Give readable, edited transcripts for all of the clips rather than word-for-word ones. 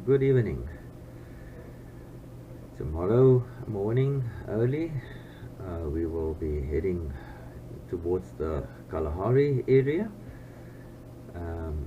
Good evening. Tomorrow morning early, we will be heading towards the Kalahari area.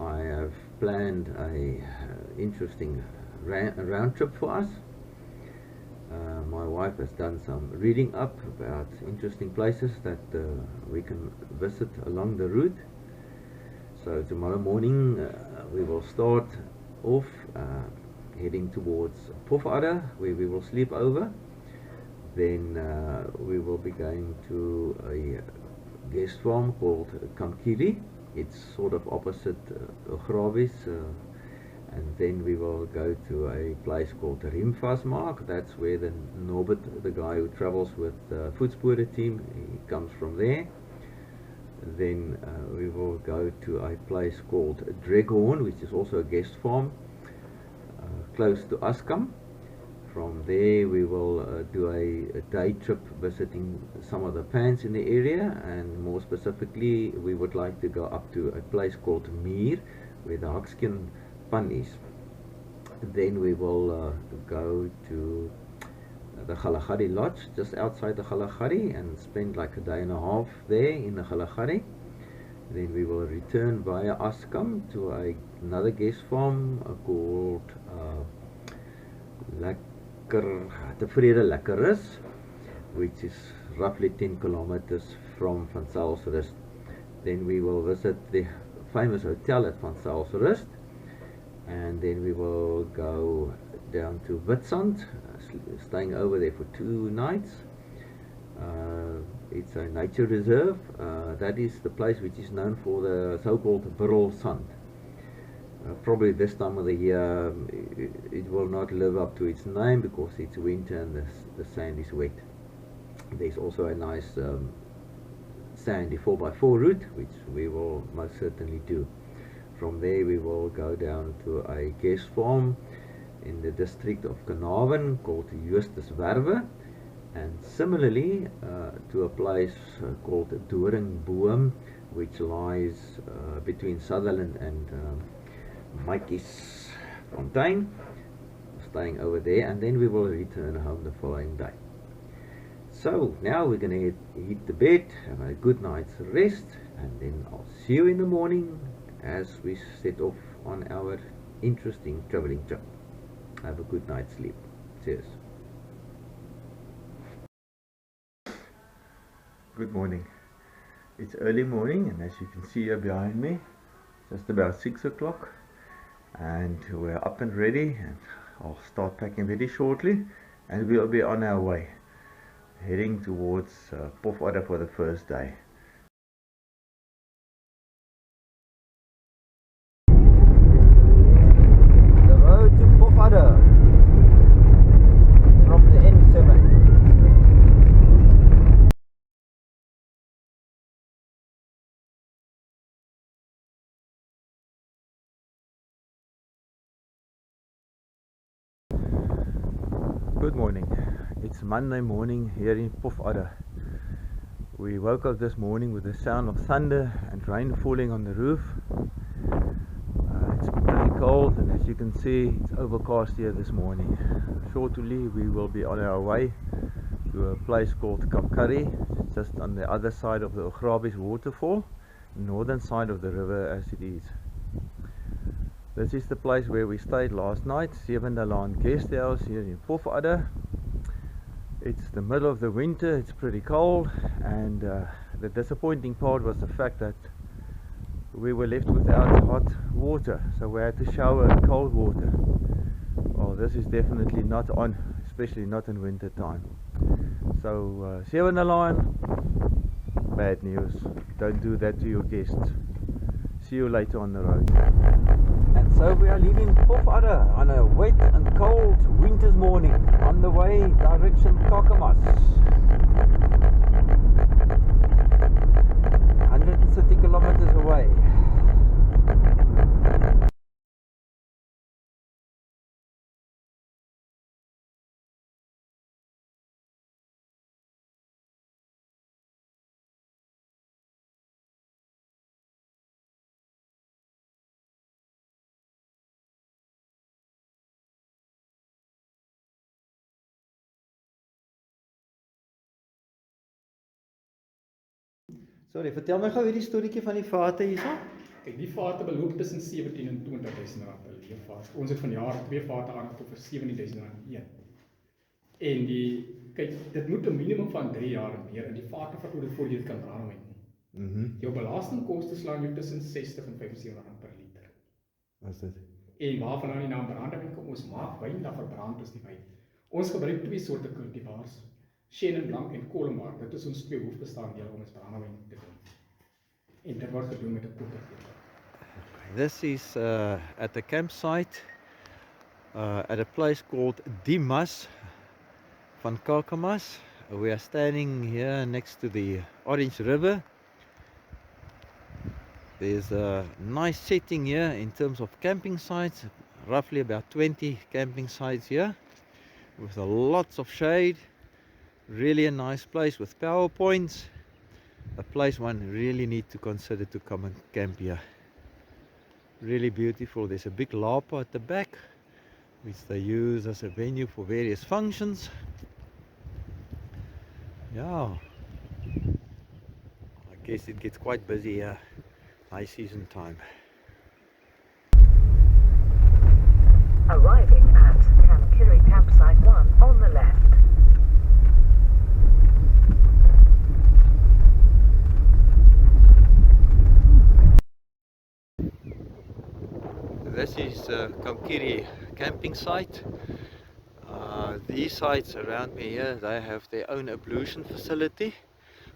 I have planned a interesting round trip for us. My wife has done some reading up about interesting places that we can visit along the route. So tomorrow morning we will start off heading towards Pofadder, where we will sleep over. Then we will be going to a guest farm called Kamkiri. It's sort of opposite Grabis, and then we will go to a place called Rimfasmark. That's where the Norbert, the guy who travels with the Voetspore team, he comes from there. Then we will go to a place called Dreghorn, which is also a guest farm close to Askam. From there we will do a day trip visiting some of the pans in the area, and more specifically we would like to go up to a place called Meer, where the Hakskin pan is. Then we will go to the Kalahari Lodge just outside the Kalahari and spend like a day and a half there in the Kalahari. Then we will return via Askam to another guest farm called Tevrede Lekkeris, which is roughly 10 kilometers from Van Sailsrust. Then we will visit the famous hotel at Van Sailsrust, and then we will go down to Witstrand, staying over there for 2 nights. It's a nature reserve. That is the place which is known for the so-called burrel sand. Probably this time of the year it will not live up to its name because it's winter and the sand is wet. There's also a nice sandy 4x4 route, which we will most certainly do. From there we will go down to a guest farm in the district of Carnarvon called Justuswerve, and similarly to a place called Doringboom, which lies between Sutherland and Mikey's Fontein, staying over there, and then we will return home the following day. So now we're going to hit the bed, have a good night's rest, and then I'll see you in the morning as we set off on our interesting traveling trip. Have a good night's sleep. Cheers. Good morning. It's early morning, and as you can see here behind me, just about 6 o'clock, and we're up and ready, and I'll start packing very shortly, and we'll be on our way heading towards Pofadder for the first day. The road to Pofadder from the N7. Good morning. It's Monday morning here in Pofadder. We woke up this morning with the sound of thunder and rain falling on the roof. It's pretty cold, and as you can see, it's overcast here this morning. Shortly we will be on our way to a place called Kamkari, just on the other side of the Grabis waterfall, northern side of the river as it is. This is the place where we stayed last night, Sevendalaan guest house here in Pofadder. It's the middle of the winter, it's pretty cold, and the disappointing part was the fact that we were left without hot water, so we had to shower in cold water. Well, this is definitely not on, especially not in winter time. So Sevendalaan, bad news. Don't do that to your guests. See you later on the road. And so we are leaving Pofadder on a wet and cold winter's morning, on the way direction Kakamas. 130 kilometers away. Sorry, vertel my gou hierdie storieetjie van die vate hierso. Kijk, die vate beloop tussen 17 en 20.000 rand per leefvaart. Ons het vanjaar 2 vate aangekoop vir 17.000 rand een. En kijk, dit moet 'n minimum van 3 jaar en meer in die vate vat oor voor jy dit kan brandhout nie. Jou belastingkoste slaan jou tussen 60 en 75 rand per liter. Wat is dit? En waarvan nou die naam brandhout kom, ons maak wyn dat verbrand is die wyn. Ons gebruik 2 soorte cultivars, Chenin Blanc en Colombar. Dit is ons 2 hoofbestaanddele om ons brandhout te doen. En dit word gedoen met 'n koperketel. This is at the campsite at a place called Dimas van Kakamas. We are standing here next to the Orange River. There's a nice setting here in terms of camping sites, roughly about 20 camping sites here with lots of shade. Really a nice place with power points. A place one really need to consider to come and camp here. Really beautiful. There's a big lapa at the back which they use as a venue for various functions. Yeah, I guess it gets quite busy here, high season time. Arriving at Kalahari campsite 1 on the left. This is Kalahari camping site. These sites around me here, they have their own ablution facility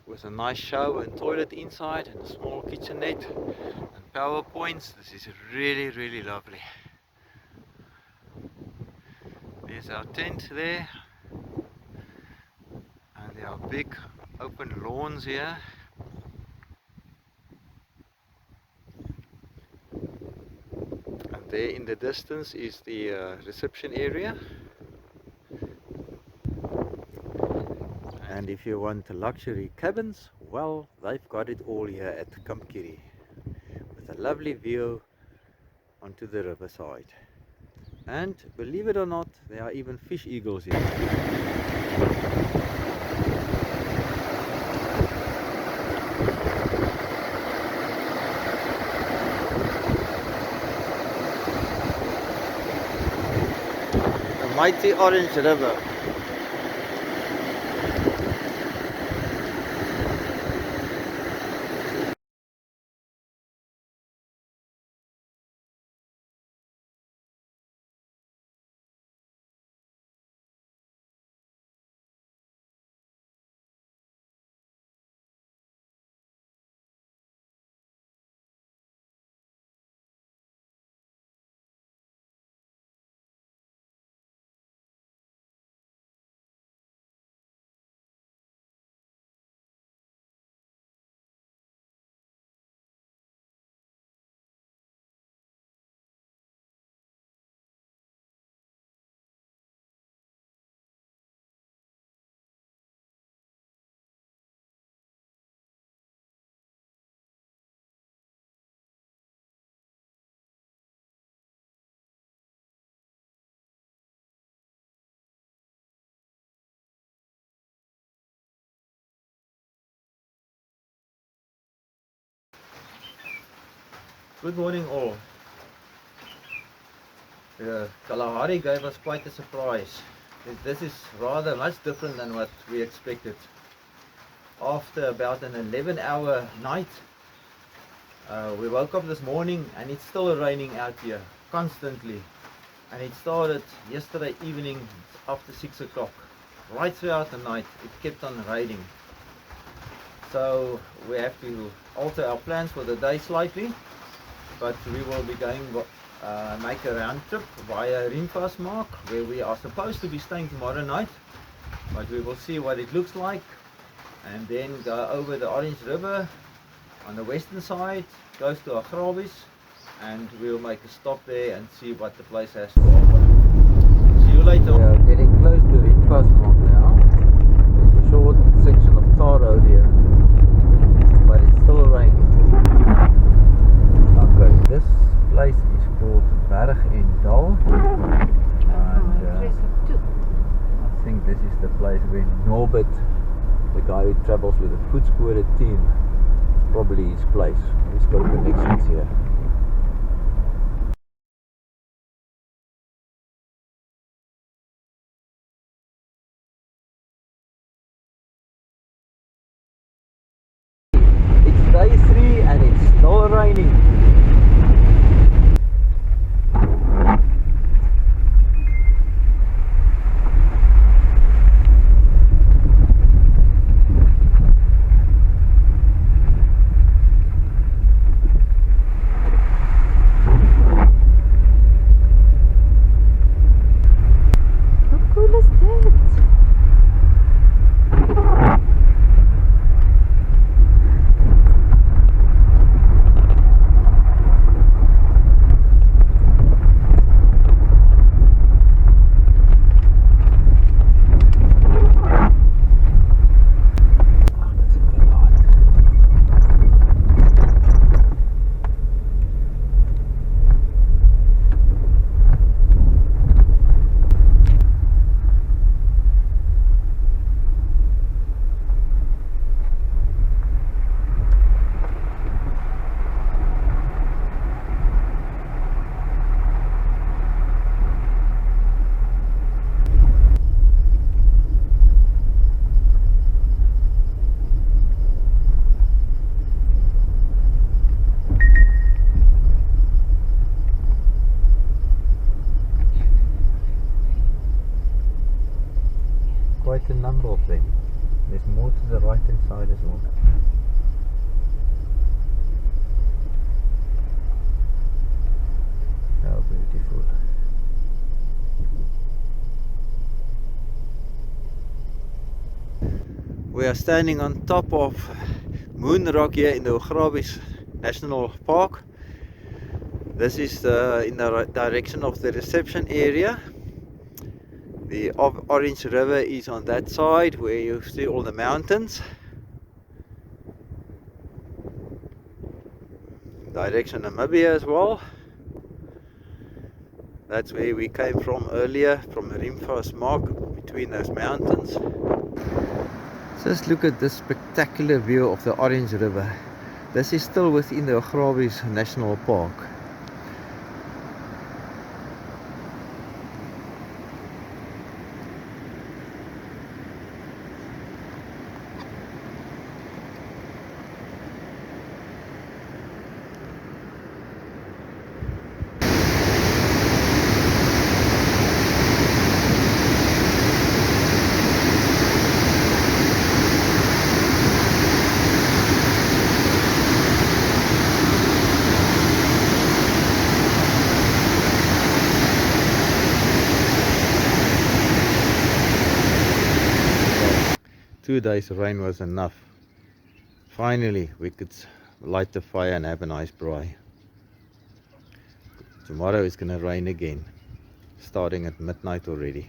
with a nice shower and toilet inside and a small kitchenette and power points. This is really lovely. There's our tent there, and there are big open lawns here. And there in the distance is the reception area. And if you want luxury cabins, well, they've got it all here at Kalahari, with a lovely view onto the riverside. And believe it or not, there are even fish eagles here. The mighty Orange River. Good morning all. The Kalahari gave us quite a surprise. This is rather much different than what we expected. After about an 11-hour night, we woke up this morning and it's still raining out here constantly. And it started yesterday evening after 6 o'clock. Right throughout the night it kept on raining. So we have to alter our plans for the day slightly. But we will be going make a round trip via Rimfastmark, where we are supposed to be staying tomorrow night, but we will see what it looks like, and then go over the Orange River on the western side, goes to Agrabis, and we'll make a stop there and see what the place has to offer. See you later. We are getting close to Rimfastmark now. There's a short section of tar road here, but it's still raining. This place is called Berg en Dal, and I think this is the place where Norbert, the guy who travels with the Voetspore team, probably his place. He's got connections here. It's day 3 and it's still raining. Quite a number of them. There's more to the right hand side as well. How beautiful. We are standing on top of Moon Rock here in the Kalahari National Park. This is in the direction of the reception area. The Orange River is on that side where you see all the mountains. Direction Namibia as well. That's where we came from earlier, from the rimfast mark between those mountains. Just look at this spectacular view of the Orange River. This is still within the Kalahari National Park. Two days rain was enough. Finally we could light the fire and have a nice braai. Tomorrow it's gonna rain again, starting at midnight already.